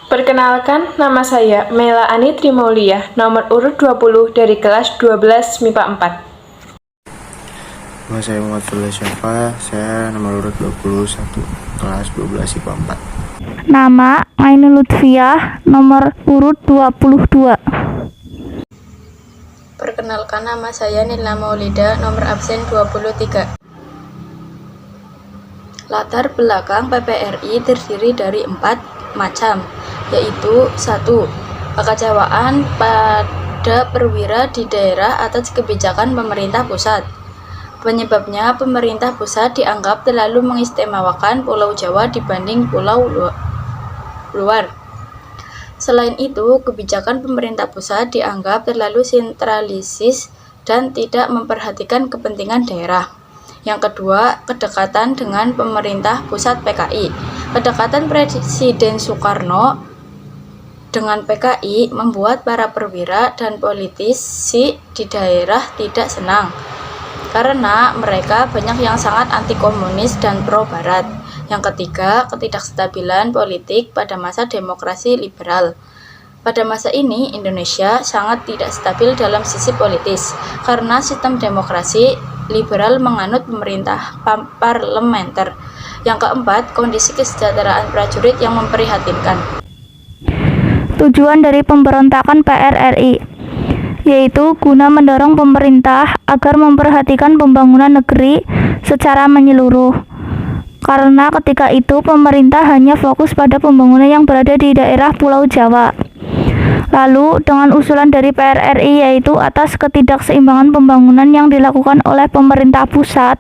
Perkenalkan, nama saya Mela Ani Trimaulia, nomor urut 20 dari kelas 12 MIPA 4. Nama saya Muhammad Fadil Syafa, saya nomor urut 21, kelas 12 IPA 4. Nama Ainul Lutfiah, nomor urut 22. Perkenalkan, nama saya Nila Maulida, nomor absen 23. Latar belakang PPRI terdiri dari 4 macam, yaitu 1. Kekecewaan pada perwira di daerah atas kebijakan pemerintah pusat. Penyebabnya, pemerintah pusat dianggap terlalu mengistimewakan Pulau Jawa dibanding pulau luar. Selain itu, kebijakan pemerintah pusat dianggap terlalu sentralisis dan tidak memperhatikan kepentingan daerah. Yang kedua, kedekatan dengan pemerintah pusat PKI. Kedekatan Presiden Soekarno dengan PKI membuat para perwira dan politisi di daerah tidak senang, karena mereka banyak yang sangat anti komunis dan pro barat. Yang ketiga, ketidakstabilan politik pada masa demokrasi liberal. Pada masa ini, Indonesia sangat tidak stabil dalam sisi politis, karena sistem demokrasi liberal menganut pemerintah parlementer. Yang keempat, kondisi kesejahteraan prajurit yang memprihatinkan. Tujuan dari pemberontakan PRRI yaitu guna mendorong pemerintah agar memperhatikan pembangunan negeri secara menyeluruh. Karena ketika itu pemerintah hanya fokus pada pembangunan yang berada di daerah Pulau Jawa. Lalu dengan usulan dari PRRI yaitu atas ketidakseimbangan pembangunan yang dilakukan oleh pemerintah pusat.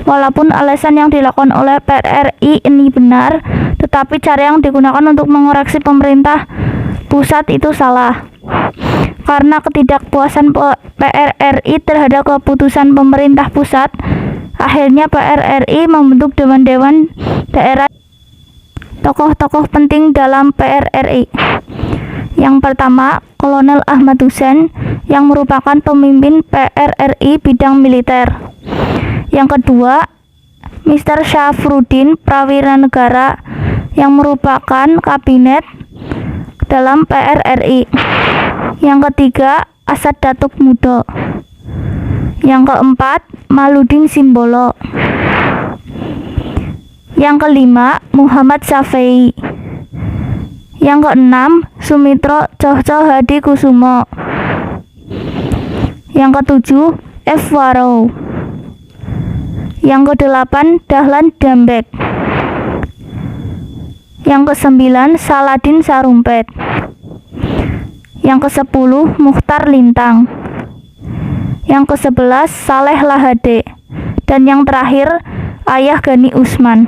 Walaupun alasan yang dilakukan oleh PRRI ini benar, tetapi cara yang digunakan untuk mengoreksi pemerintah pusat itu salah. Karena ketidakpuasan PRRI terhadap keputusan pemerintah pusat, akhirnya PRRI membentuk dewan-dewan daerah. Tokoh-tokoh penting dalam PRRI. Yang pertama, Kolonel Ahmad Hussein yang merupakan pemimpin PRRI bidang militer. Yang kedua, Mr. Syafruddin Prawira Negara yang merupakan kabinet dalam PRRI. Yang ketiga, Asad Datuk Mudo. Yang keempat, Maludin Simbolo. Yang kelima, Muhammad Syafei. Yang keenam, Sumitro Tjojo Hadikusumo. Yang ketujuh, F. Warrow. Yang kedelapan, Dahlan Dambek. Yang kesembilan, Saladin Sarumpet. Yang kesepuluh, Mukhtar Lintang. Yang kesebelas, Saleh Lahade. Dan yang terakhir, Ayah Gani Usman.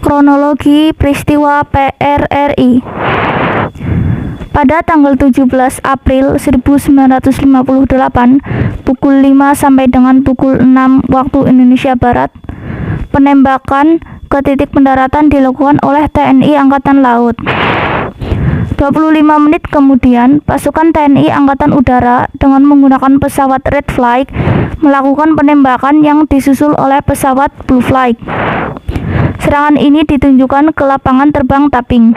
Kronologi peristiwa PRRI. Pada tanggal 17 April 1958 pukul 5 sampai dengan pukul 6 waktu Indonesia Barat, penembakan ke titik pendaratan dilakukan oleh TNI Angkatan Laut. 25 menit kemudian, pasukan TNI Angkatan Udara dengan menggunakan pesawat Red Flag melakukan penembakan yang disusul oleh pesawat Blue Flag. Serangan ini ditunjukkan ke lapangan terbang Taping.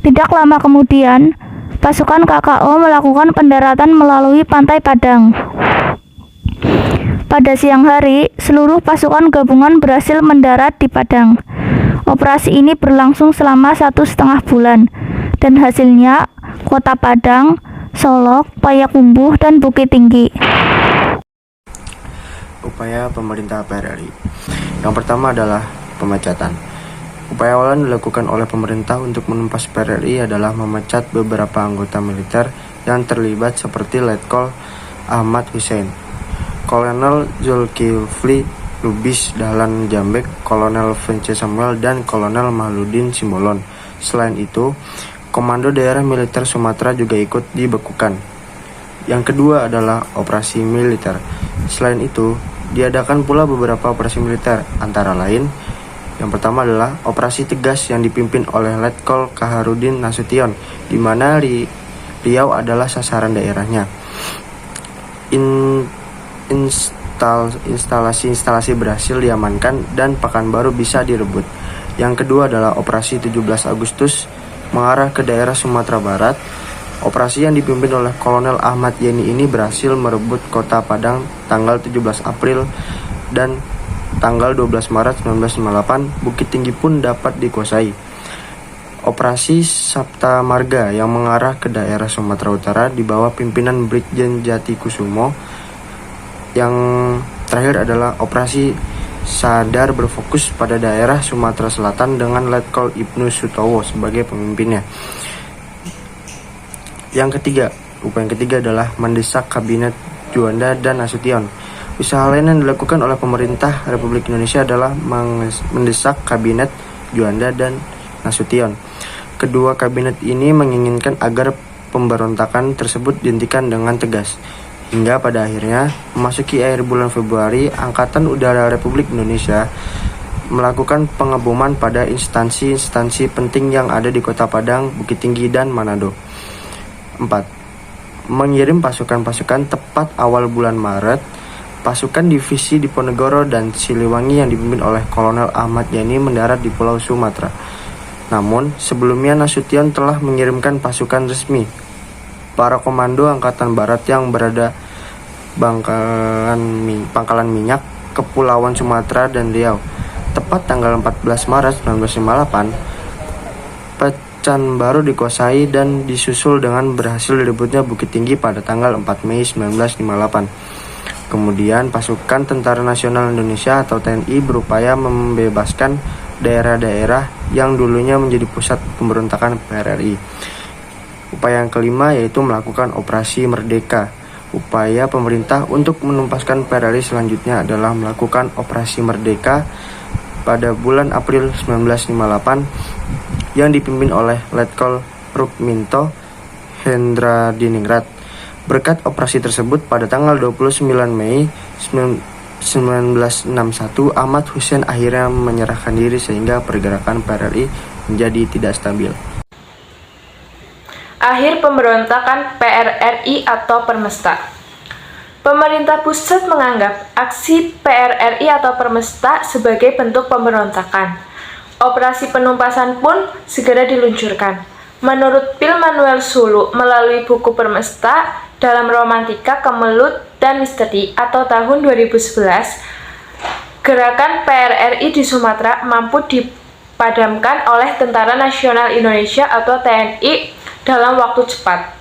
Tidak lama kemudian, pasukan KKO melakukan pendaratan melalui Pantai Padang. Pada siang hari, seluruh pasukan gabungan berhasil mendarat di Padang. Operasi ini berlangsung selama 1,5 bulan, dan hasilnya Kota Padang, Solok, Payakumbuh, dan Bukit Tinggi. Upaya pemerintah PRRI. Yang pertama adalah pemecatan. Upaya awal dilakukan oleh pemerintah untuk menumpas PRRI adalah memecat beberapa anggota militer yang terlibat seperti Letkol Ahmad Hussein, Kolonel Zulkifli Lubis Dahlan Jambek, Kolonel Vence Samuel, dan Kolonel Mahludin Simbolon. Selain itu, Komando Daerah Militer Sumatera juga ikut dibekukan. Yang kedua adalah operasi militer. Selain itu, diadakan pula beberapa operasi militer, antara lain yang pertama adalah operasi tegas yang dipimpin oleh Letkol Kaharudin Nasution, di mana Riau adalah sasaran daerahnya. Instalasi-instalasi berhasil diamankan dan Pekanbaru bisa direbut. Yang kedua adalah operasi 17 Agustus mengarah ke daerah Sumatera Barat. Operasi yang dipimpin oleh Kolonel Ahmad Yani ini berhasil merebut kota Padang tanggal 17 April dan tanggal 12 Maret 1958, Bukit Tinggi pun dapat dikuasai. Operasi Sabta Marga yang mengarah ke daerah Sumatera Utara di bawah pimpinan Brigjen Jati Kusumo. Yang terakhir adalah Operasi Sadar berfokus pada daerah Sumatera Selatan dengan Letkol Ibnu Sutowo sebagai pemimpinnya. Upaya yang ketiga adalah mendesak Kabinet Juanda dan Nasution. Usaha lain yang dilakukan oleh pemerintah Republik Indonesia adalah mendesak Kabinet Juanda dan Nasution. Kedua kabinet ini menginginkan agar pemberontakan tersebut dihentikan dengan tegas. Hingga pada akhirnya, memasuki akhir bulan Februari, Angkatan Udara Republik Indonesia melakukan pengeboman pada instansi-instansi penting yang ada di Kota Padang, Bukit Tinggi, dan Manado. 4. Mengirim pasukan-pasukan tepat awal bulan Maret. Pasukan divisi Diponegoro dan Siliwangi yang dipimpin oleh Kolonel Ahmad Yani mendarat di Pulau Sumatera. Namun, sebelumnya Nasution telah mengirimkan pasukan resmi, para komando Angkatan Barat yang berada Pangkalan Minyak, Kepulauan Sumatera, dan Riau. Tepat tanggal 14 Maret 1958, Pecanbaru dikuasai dan disusul dengan berhasil direbutnya Bukit Tinggi pada tanggal 4 Mei 1958. Kemudian pasukan Tentara Nasional Indonesia atau TNI berupaya membebaskan daerah-daerah yang dulunya menjadi pusat pemberontakan PRRI. Upaya yang kelima yaitu melakukan Operasi Merdeka. Upaya pemerintah untuk menumpaskan PRRI selanjutnya adalah melakukan Operasi Merdeka pada bulan April 1958 yang dipimpin oleh Letkol Rukminto Hendradiningrat. Berkat operasi tersebut, pada tanggal 29 Mei 1961, Ahmad Hussein akhirnya menyerahkan diri sehingga pergerakan PRRI menjadi tidak stabil. Akhir pemberontakan PRRI atau Permesta. Pemerintah pusat menganggap aksi PRRI atau Permesta sebagai bentuk pemberontakan. Operasi penumpasan pun segera diluncurkan. Menurut Phil Manuel Sulu melalui buku Permesta dalam Romantika, Kemelut, dan Misteri atau tahun 2011, gerakan PRRI di Sumatera mampu dipadamkan oleh Tentara Nasional Indonesia atau TNI dalam waktu cepat.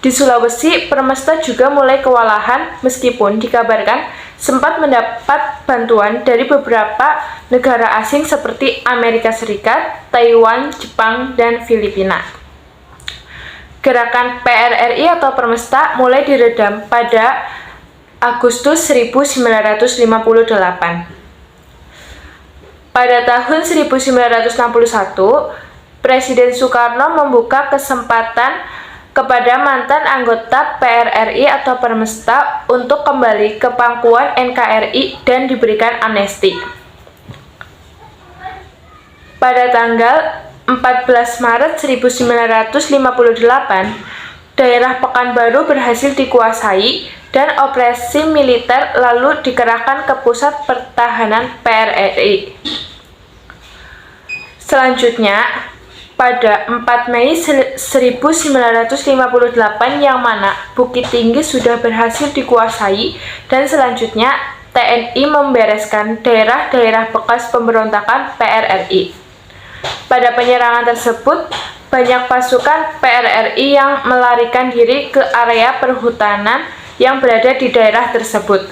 Di Sulawesi, Permesta juga mulai kewalahan meskipun dikabarkan sempat mendapat bantuan dari beberapa negara asing seperti Amerika Serikat, Taiwan, Jepang, dan Filipina. Gerakan PRRI atau Permesta mulai diredam pada Agustus 1958. Pada tahun 1961, Presiden Soekarno membuka kesempatan kepada mantan anggota PRRI atau Permesta untuk kembali ke pangkuan NKRI dan diberikan amnesti. Pada tanggal 14 Maret 1958, daerah Pekanbaru berhasil dikuasai dan operasi militer lalu dikerahkan ke pusat pertahanan PRRI. Selanjutnya, pada 4 Mei 1958 yang mana Bukit Tinggi sudah berhasil dikuasai dan selanjutnya TNI membereskan daerah-daerah bekas pemberontakan PRRI. Pada penyerangan tersebut, banyak pasukan PRRI yang melarikan diri ke area perhutanan yang berada di daerah tersebut.